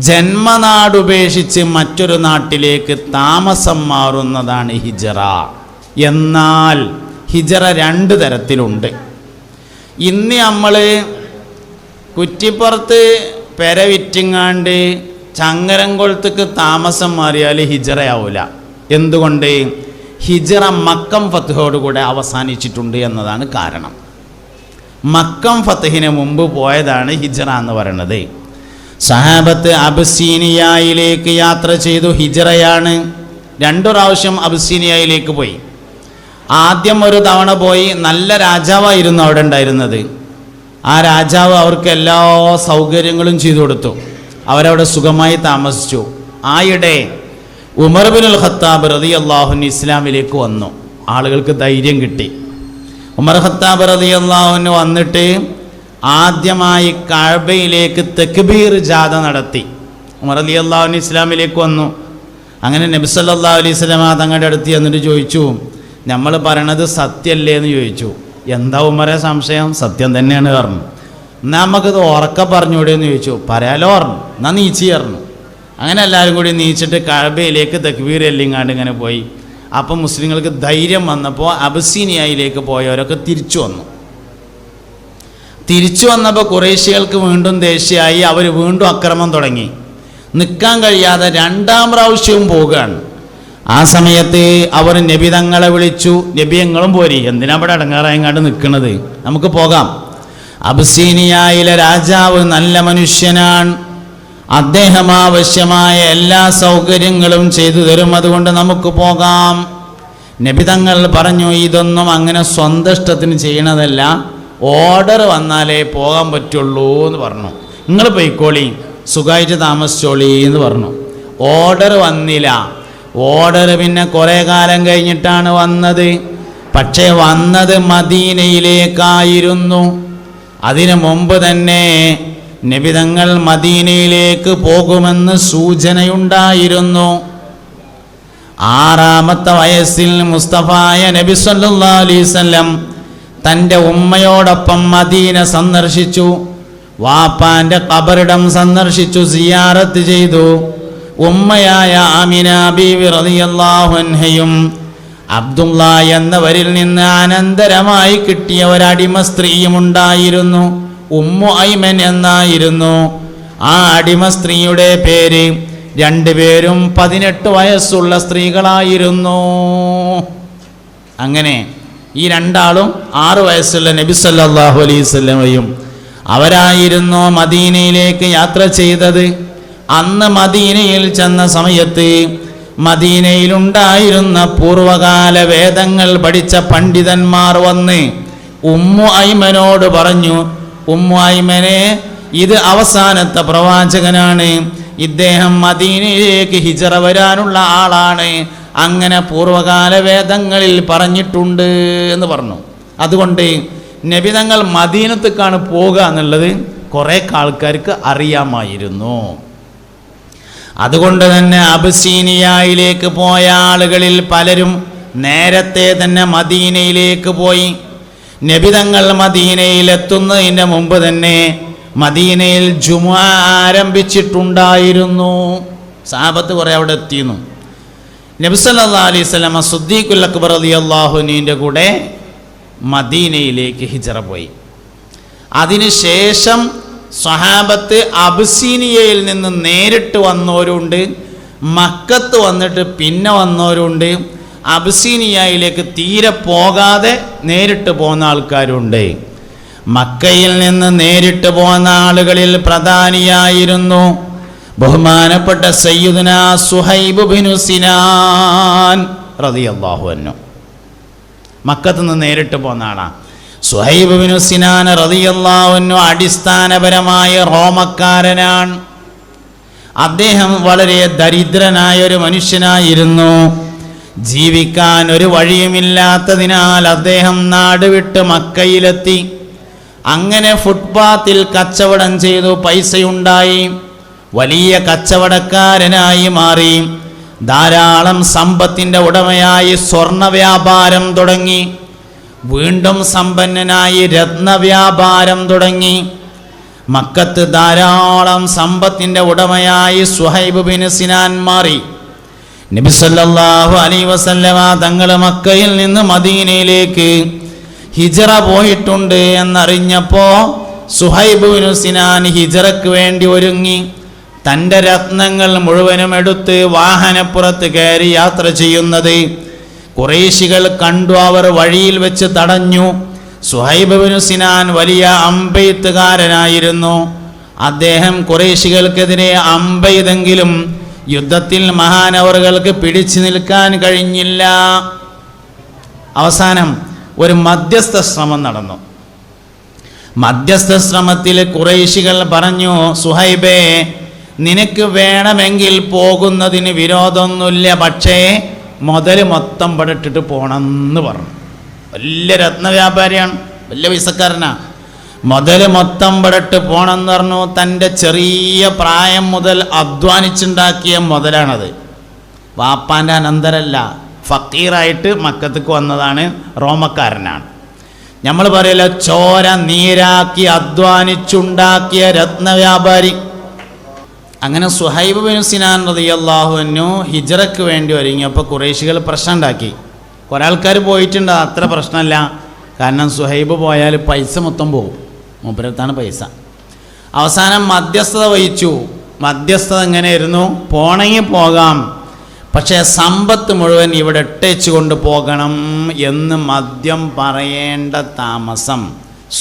ജന്മനാടുപേക്ഷിച്ച് മറ്റൊരു നാട്ടിലേക്ക് താമസം മാറുന്നതാണ് ഹിജറ. എന്നാൽ ഹിജറ 2 തരത്തിലുണ്ട്. ഇന്ന് നമ്മൾ കുറ്റിപ്പുറത്ത് പെര വിറ്റിങ്ങാണ്ട് ചങ്ങരംകുളത്തേക്ക് താമസം മാറിയാൽ ഹിജറയാവില്ല. എന്തുകൊണ്ട്? ഹിജറ മക്കം ഫത്ഹോടുകൂടെ അവസാനിച്ചിട്ടുണ്ട് എന്നതാണ് കാരണം. മക്കം ഫത്ഹിന് മുമ്പ് പോയതാണ് ഹിജറ എന്ന് പറയുന്നത്. സഹാബത്ത് അബിസീനിയയിലേക്ക് യാത്ര ചെയ്തു. ഹിജറയാണ്. 2 പ്രാവശ്യം അബിസീനിയയിലേക്ക് പോയി. ആദ്യം ഒരു തവണ പോയി. നല്ല രാജാവായിരുന്നു അവിടെ ഉണ്ടായിരുന്നത്. ആ രാജാവ് അവർക്ക് എല്ലാ സൗകര്യങ്ങളും ചെയ്തു കൊടുത്തു. അവരവിടെ സുഖമായി താമസിച്ചു. ആയിടെ ഉമർ ബിനുൽ ഖത്താബ് റളിയല്ലാഹു അൻഹു ഇസ്ലാമിലേക്ക് വന്നു. ആളുകൾക്ക് ധൈര്യം കിട്ടി. ഉമർ ഖത്താബ് റളിയല്ലാഹു അൻഹു വന്നിട്ട് ആദ്യമായി കഅബയിലേക്ക് തക്ബീർ ജാഥ നടത്തി. ഉമർ റളിയല്ലാഹു അൻഹു ഇസ്ലാമിലേക്ക് വന്നു. അങ്ങനെ നബി സല്ലല്ലാഹു അലൈഹി വസല്ലം തങ്ങളുടെ അടുത്ത് എന്നിട്ട് ചോദിച്ചു, നമ്മൾ പറയണത് സത്യമല്ലേ എന്ന് ചോദിച്ചു. എന്താ ഉമറെ സംശയം? സത്യം തന്നെയാണ് പറഞ്ഞു. എന്നാൽ നമുക്കിത് ഉറക്കെ പറഞ്ഞൂടെ എന്ന് ചോദിച്ചു. പറയാലോ പറഞ്ഞു. എന്നാൽ നീച്ചി പറഞ്ഞു. അങ്ങനെ എല്ലാവരും കൂടി നീച്ചിട്ട് കഅബയിലേക്ക് തക്ബീർ എല്ലിങ്ങാണ്ട് ഇങ്ങനെ പോയി. അപ്പം മുസ്ലിങ്ങൾക്ക് ധൈര്യം വന്നപ്പോൾ അബിസീനിയയിലേക്ക് പോയവരൊക്കെ തിരിച്ചു വന്നു. തിരിച്ചു വന്നപ്പോൾ ഖുറൈശികൾക്ക് വീണ്ടും ദേഷ്യമായി. അവർ വീണ്ടും അക്രമം തുടങ്ങി. നിൽക്കാൻ കഴിയാതെ 2ാം പ്രാവശ്യവും പോവുകയാണ്. ആ സമയത്ത് അവർ നബി തങ്ങളെ വിളിച്ചു. നബി ഞങ്ങളും പോരി, എന്തിനാ ഇവിടെ അടങ്ങാറായങ്ങാണ്ട് നിൽക്കുന്നത്, നമുക്ക് പോകാം. അബിസീനിയയിലെ രാജാവ് നല്ല മനുഷ്യനാണ്. അദ്ദേഹം ആവശ്യമായ എല്ലാ സൗകര്യങ്ങളും ചെയ്തു തരും. അതുകൊണ്ട് നമുക്ക് പോകാം. നബി തങ്ങൾ പറഞ്ഞു, ഇതൊന്നും അങ്ങനെ സ്വന്തം ഇഷ്ടത്തിന് ചെയ്യണതല്ല, ഓർഡർ വന്നാലേ പോകാൻ പറ്റുള്ളൂ എന്ന് പറഞ്ഞു. നിങ്ങൾ പോയിക്കോളി, സുഖമായിട്ട് താമസിച്ചോളി എന്ന് പറഞ്ഞു. ഓർഡർ വന്നില്ല. ഓർഡർ പിന്നെ കുറേ കാലം കഴിഞ്ഞിട്ടാണ് വന്നത്. പക്ഷേ വന്നത് മദീനയിലേക്കായിരുന്നു. അതിനു മുമ്പ് തന്നെ നബി തങ്ങൾ മദീനയിലേക്ക് പോകുമെന്ന് സൂചനയുണ്ടായിരുന്നു. 6ാമത്തെ വയസ്സിൽ മുസ്തഫായ നബി സല്ലല്ലാഹു അലൈഹി വസല്ലം തൻ്റെ ഉമ്മയോടൊപ്പം മദീന സന്ദർശിച്ചു. വാപ്പാൻ്റെ ഖബറിടം സന്ദർശിച്ചു, സിയാറത്ത് ചെയ്തു. ഉമ്മയായ ആമിന ബീവി റളിയല്ലാഹു അൻഹയും അബ്ദുള്ള എന്നവരിൽ നിന്ന് അനന്തരമായി കിട്ടിയ ഒരടിമ സ്ത്രീയും ഉണ്ടായിരുന്നു. ഉമ്മു ഐമൻ എന്നായിരുന്നു ആ അടിമ സ്ത്രീയുടെ പേര്. 2 പേരും 18 വയസ്സുള്ള സ്ത്രീകളായിരുന്നു. അങ്ങനെ ഈ 2 ആളും 6 വയസ്സുള്ള നബി സല്ലല്ലാഹു അലൈഹി വസല്ലമയും അവരായിരുന്നു മദീനയിലേക്ക് യാത്ര ചെയ്തത്. അന്ന് മദീനയിൽ ചെന്ന സമയത്ത് മദീനയിലുണ്ടായിരുന്ന പൂർവകാല വേദങ്ങൾ പഠിച്ച പണ്ഡിതന്മാർ വന്ന് ഉമ്മു ഐമനോട് പറഞ്ഞു, ഉമ്മു ഐമനെ, ഇത് അവസാനത്തെ പ്രവാചകനാണ്, ഇദ്ദേഹം മദീനയിലേക്ക് ഹിജറ വരാനുള്ള ആളാണ്, അങ്ങനെ പൂർവകാല വേദങ്ങളിൽ പറഞ്ഞിട്ടുണ്ട് എന്ന് പറഞ്ഞു. അതുകൊണ്ട് നബി തങ്ങൾ മദീനത്തേക്കാണ് പോകുക എന്നുള്ളത് കുറേ ആൾക്കാർക്ക് അറിയാമായിരുന്നു. അതുകൊണ്ട് തന്നെ അബിസീനിയയിലേക്ക് പോയ ആളുകളിൽ പലരും നേരത്തെ തന്നെ മദീനയിലേക്ക് പോയി. നബി തങ്ങൾ മദീനയിലെത്തുന്നതിന് മുമ്പ് തന്നെ മദീനയിൽ ജുമുഅ ആരംഭിച്ചിട്ടുണ്ടായിരുന്നു. സഹാബത്ത് കുറേ അവിടെ എത്തിയിരുന്നു. നബി സല്ലല്ലാഹു അലൈഹി വസല്ലം സിദ്ദീഖുൽ അക്ബർ റളിയല്ലാഹു അൻഹുവിൻ്റെ കൂടെ മദീനയിലേക്ക് ഹിജറ പോയി. അതിനുശേഷം സ്വഹാബത്ത് അബിസീനിയയിൽ നിന്ന് നേരിട്ട് വന്നവരുണ്ട്, മക്കത്ത് വന്നിട്ട് പിന്നെ വന്നവരുണ്ട്, അബിസീനിയയിലേക്ക് തീരെ പോകാതെ നേരിട്ട് പോകുന്ന ആൾക്കാരുണ്ട്. മക്കയിൽ നിന്ന് നേരിട്ട് പോകുന്ന ആളുകളിൽ പ്രധാനിയായിരുന്നു ബഹുമാനപ്പെട്ട സയ്യിദുനാ സുഹൈബ് ബിനു സിനാൻ റളിയല്ലാഹു അൻഹു. മക്കത്ത് നിന്ന് നേരിട്ട് പോകുന്ന ആളാണ് സുഹൈബ് ബിനു സിനാൻ റളിയല്ലാഹു അൻഹു. അടിസ്ഥാനപരമായ റോമക്കാരനാണ്. അദ്ദേഹം വളരെ ദരിദ്രനായ ഒരു മനുഷ്യനായിരുന്നു. ജീവിക്കാൻ ഒരു വഴിയുമില്ലാത്തതിനാൽ അദ്ദേഹം നാട് വിട്ട് മക്കയിലെത്തി. അങ്ങനെ ഫുട്പാത്തിൽ കച്ചവടം ചെയ്തു, പൈസയുണ്ടായി, വലിയ കച്ചവടക്കാരനായി മാറി. ധാരാളം സമ്പത്തിൻ്റെ ഉടമയായി സ്വർണ്ണ വ്യാപാരം തുടങ്ങി. വീണ്ടും സമ്പന്നനായി രത്നവ്യാപാരം തുടങ്ങി. മക്കത്ത് ധാരാളം സമ്പത്തിൻ്റെ ഉടമയായി സുഹൈബ് ബിൻ സിനാൻ മാറി. നബി സല്ലല്ലാഹു അലൈഹി വസല്ലമ തങ്ങൾ മക്കയിൽ നിന്ന് മദീനയിലേക്ക് ഹിജറ പോയിട്ടുണ്ട് എന്നറിഞ്ഞപ്പോൾ സുഹൈബ് ബിൻ സിനാൻ ഹിജറക്ക് വേണ്ടി ഒരുങ്ങി തൻ്റെ രത്നങ്ങൾ മുഴുവനും എടുത്ത് വാഹനപ്പുറത്ത് കയറി യാത്ര ചെയ്യുന്നത് ഖുറൈശികൾ കണ്ടു. അവർ വഴിയിൽ വെച്ച് തടഞ്ഞു. സുഹൈബ് ബിൻ സിനാൻ വലിയ അമ്പെയ്ത്തുകാരനായിരുന്നു. അദ്ദേഹം ഖുറൈശികൾക്കെതിരെ അമ്പെയ്തെങ്കിലും യുദ്ധത്തിൽ മഹാനവറുകൾക്ക് പിടിച്ചു നിൽക്കാൻ കഴിഞ്ഞില്ല. അവസാനം ഒരു മധ്യസ്ഥ ശ്രമം നടന്നു. മധ്യസ്ഥ ശ്രമത്തിൽ ഖുറൈശികൾ പറഞ്ഞു, സുഹൈബേ, നിനക്ക് വേണമെങ്കിൽ പോകുന്നതിന് വിരോധമൊന്നുമില്ല, പക്ഷേ മുതൽ മൊത്തം പടിട്ടിട്ട് പോകണമെന്ന് പറഞ്ഞു. വലിയ രത്നവ്യാപാരിയാണ്, വലിയ പൈസക്കാരനാ. മുതൽ മൊത്തം പടിട്ട് പോകണമെന്ന് പറഞ്ഞു. തൻ്റെ ചെറിയ പ്രായം മുതൽ അധ്വാനിച്ചുണ്ടാക്കിയ മുതലാണത്. വാപ്പാൻ്റെ അനന്തരല്ല, ഫക്കീറായിട്ട് മക്കത്തേക്ക് വന്നതാണ്, റോമക്കാരനാണ്. നമ്മൾ പറയില്ല, ചോര നീരാക്കി അധ്വാനിച്ചുണ്ടാക്കിയ രത്നവ്യാപാരി. അങ്ങനെ സുഹൈബ് ബിൻ സിനാൻ റളിയല്ലാഹു അൻഹു ഹിജ്റയ്ക്ക് വേണ്ടി ഒരുങ്ങിയപ്പോൾ ഖുറൈശികൾ പ്രശ്നം ഉണ്ടാക്കി. കുറേ ആൾക്കാർ പോയിട്ടുണ്ട്, അത്ര പ്രശ്നമല്ല. കാരണം സുഹൈബ് പോയാൽ പൈസ മൊത്തം പോകും, മൂപ്പരത്താണ് പൈസ. അവസാനം മധ്യസ്ഥത വഹിച്ചു. മധ്യസ്ഥത എങ്ങനെയായിരുന്നു? പോണെങ്കിൽ പോകാം, പക്ഷേ സമ്പത്ത് മുഴുവൻ ഇവിടെ ഇട്ടേച്ചു കൊണ്ട് പോകണം എന്ന് മദ്യം പറയേണ്ട താമസം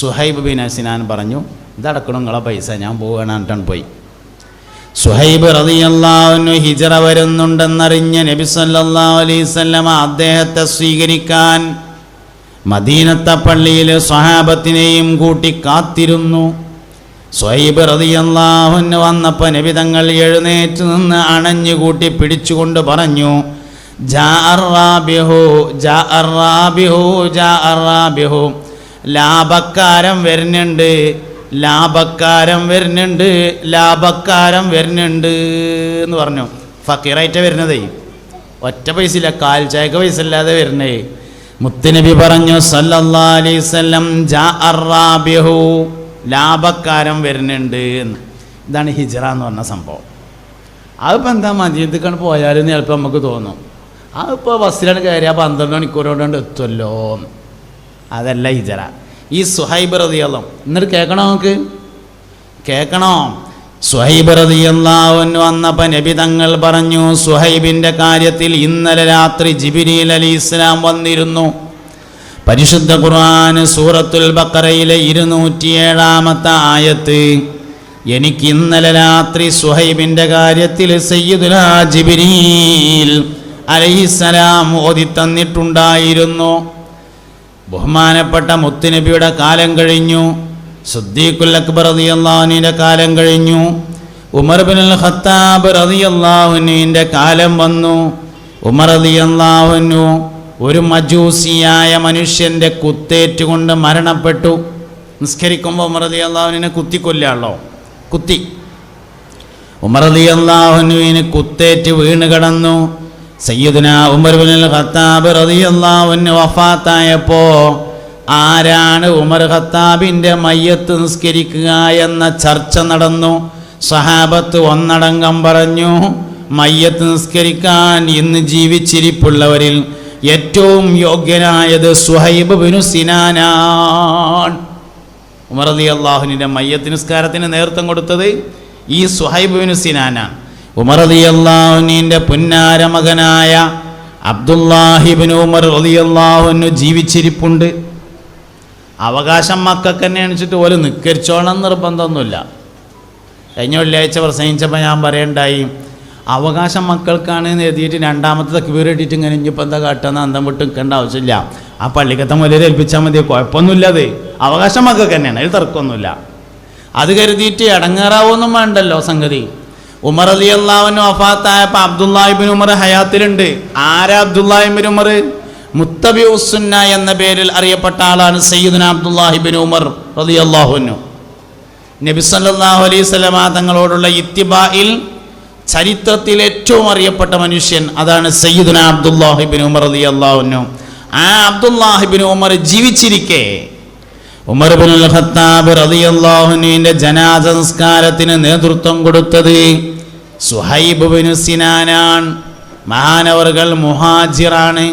സുഹൈബ് ബിൻ സിനാൻ പറഞ്ഞു, ഇതടക്കണം നിങ്ങളെ പൈസ, ഞാൻ പോവുകയാണ് പോയി. സുഹൈബ് റളിയല്ലാഹു അൻഹു ഹിജ്റ വരുന്നുണ്ടെന്നറിഞ്ഞ നബി സല്ലല്ലാഹു അലൈഹി വസല്ലമ അദ്ദേഹത്തെ സ്വീകരിക്കാൻ മദീനത്തെ പള്ളിയിൽ സ്വഹാബത്തിനെയും കൂട്ടി കാത്തിരുന്നു. സുഹൈബ് റളിയല്ലാഹു അൻഹു വന്നപ്പോൾ നബി തങ്ങൾ എഴുന്നേറ്റ് നിന്ന് അണഞ്ഞുകൂട്ടി പിടിച്ചുകൊണ്ട് പറഞ്ഞു, ലാഭക്കാരൻ വരുന്നുണ്ട്, ലാഭക്കാരൻ വരുന്നുണ്ട്, ലാഭക്കാരൻ വരുന്നുണ്ട് എന്ന് പറഞ്ഞു. ഫക്കീറായിട്ടാണ് വരുന്നതേ, ഒറ്റ പൈസ ഇല്ല, കാൽ ചായക്ക് പൈസ ഇല്ലാതെ വരുന്നേ. മുത്തുനബി പറഞ്ഞു സല്ലല്ലാഹു അലൈഹി വസല്ലം, ജാഅറാബിഹു, ലാഭക്കാരൻ വരുന്നുണ്ട് എന്ന്. ഇതാണ് ഹിജ്റ എന്ന് പറഞ്ഞ സംഭവം. അതിപ്പോൾ എന്താ, മദീനത്തേക്കാണ് പോയാലും ചിലപ്പോൾ നമുക്ക് തോന്നും, അതിപ്പോൾ ബസ്സിലാണ് കയറിയാൽ 12 മണിക്കൂറുകൊണ്ട് എത്തുമല്ലോ. അതല്ല ഹിജ്റ. ഈ സുഹൈബ് റളിയല്ലാഹു, എന്നിട്ട് കേൾക്കണോ, നമുക്ക് കേൾക്കണോ? സുഹൈബ് റളിയല്ലാഹു അൻഹു വന്നപ്പോൾ നബി തങ്ങൾ പറഞ്ഞു, സുഹൈബിൻ്റെ കാര്യത്തിൽ ഇന്നലെ രാത്രി ജിബ്രീൽ അലൈഹിസ്സലാം വന്നിരുന്നു. പരിശുദ്ധ ഖുർആൻ സൂറത്തുൽ ബഖറയിലെ 207-ാമത്തെ ആയത്ത്, എനിക്ക് ഇന്നലെ രാത്രി സുഹൈബിൻ്റെ കാര്യത്തിൽ സയ്യിദുനാ ജിബ്രീൽ അലൈഹിസ്സലാം ഓതി തന്നിട്ടുണ്ടായിരുന്നു. ബഹുമാനപ്പെട്ട മുത്തുനബിയുടെ കാലം കഴിഞ്ഞു, സിദ്ദീഖുൽ അക്ബർ റളിയല്ലാഹു അൻഹുവിൻ്റെ കാലം കഴിഞ്ഞു, ഉമർ ഇബ്നുൽ ഖത്താബ് റളിയല്ലാഹു അൻഹുവിൻ്റെ കാലം വന്നു. ഉമർ റളിയല്ലാഹു അൻഹു ഒരു മജൂസിയായ മനുഷ്യൻ്റെ കുത്തേറ്റുകൊണ്ട് മരണപ്പെട്ടു. നിസ്കരിക്കുമ്പോൾ ഉമർ റളിയല്ലാഹു അൻഹുവിനെ കുത്തിക്കൊല്ലാണല്ലോ, കുത്തി. ഉമർ റളിയല്ലാഹു അൻഹുവിന് കുത്തേറ്റ് വീണ് കിടന്നു. സയ്യിദുനാ ഉമർ ഇബ്നുൽ ഖത്താബ് റളിയല്ലാഹു അൻഹു വഫാത്തായപ്പോൾ ആരാണ് ഉമർ ഖത്താബിൻ്റെ മയ്യത്ത് നിസ്കരിക്കുക എന്ന ചർച്ച നടന്നു. സഹാബത്ത് ഒന്നടങ്കം പറഞ്ഞു, മയ്യത്ത് നിസ്കരിക്കാൻ ഇന്ന് ജീവിച്ചിരിപ്പുള്ളവരിൽ ഏറ്റവും യോഗ്യനായത് സുഹൈബ് ബിൻ സിനാനാണ്. ഉമർ റളിയല്ലാഹുവിൻ്റെ മയ്യത്ത് നിസ്കാരത്തിന് നേതൃത്വം കൊടുത്തത് ഈ സുഹൈബ് ബിൻ സിനാനാണ്. ഉമർ റളിയല്ലാഹുവിൻ്റെ പുന്നാര മകനായ അബ്ദുല്ലാഹിബ്നു ഉമർ റളിയല്ലാഹു അൻഹു ജീവിച്ചിരിപ്പുണ്ട്. അവകാശം മക്കൾക്ക് തന്നെ അണിച്ചിട്ട് പോലെ നിക്കരിച്ചോണം നിർബന്ധമൊന്നുമില്ല. കഴിഞ്ഞ വെള്ളിയാഴ്ച പ്രസംഗിച്ചപ്പോൾ ഞാൻ പറയണ്ടായി, അവകാശം മക്കൾക്കാണ് എന്ന് എഴുതിയിട്ട് രണ്ടാമത്തെ തക്ബീർ ഇട്ടിട്ട് ഇങ്ങനെ ഇനിയിപ്പോൾ എന്താ കാട്ടുന്ന അന്തം വിട്ട് നിൽക്കേണ്ട ആവശ്യമില്ല. ആ പള്ളിക്കത്തെ മുതൽ ഏൽപ്പിച്ചാൽ മതി, കുഴപ്പമൊന്നുമില്ല. അത് അവകാശം മക്കൾക്ക് തന്നെയാണ്, അതിൽ തർക്കമൊന്നുമില്ല. അത് കരുതിയിട്ട് ഇടങ്ങേറാവൊന്നും വേണ്ടല്ലോ സംഗതി. ഉമർ റളിയല്ലാഹു അൻഹു വഫാത്തായപ്പോൾ അബ്ദുല്ലാഹിബ്ൻ ഉമർ ഹയാത്തിലുണ്ട്. ആരാ അബ്ദുല്ലാഹിബ്ൻ ഉമർ? മുത്തബിഉസ്സുന്ന എന്ന പേരിൽ അറിയപ്പെട്ട ആളാണ് സയ്യിദുനാ അബ്ദുല്ലാഹിബ്ൻ ഉമർ റളിയല്ലാഹു അൻഹു. നബി സല്ലല്ലാഹു അലൈഹി വസല്ലമ തങ്ങളോടുള്ള ഇത്തിബായിൽ ചരിത്രത്തിൽ ഏറ്റവും അറിയപ്പെട്ട മനുഷ്യൻ അതാണ് സയ്യിദുനാ അബ്ദുല്ലാഹിബ്ൻ ഉമർ റളിയല്ലാഹു അൻഹു. ആ അബ്ദുല്ലാഹിബ്ൻ ഉമർ ജീവിച്ചിരിക്കെ ഉമർ ഇബ്നുൽ ഖത്താബ് റളിയല്ലാഹു അൻഹുവിന്റെ ജനാസ സംസ്കാരത്തിന് നേതൃത്വം കൊടുത്തത് സുഹൈബ് ഇബ്നു സിനാനാൻ. മഹാനവറുകൾ മുഹാജിറാണ്.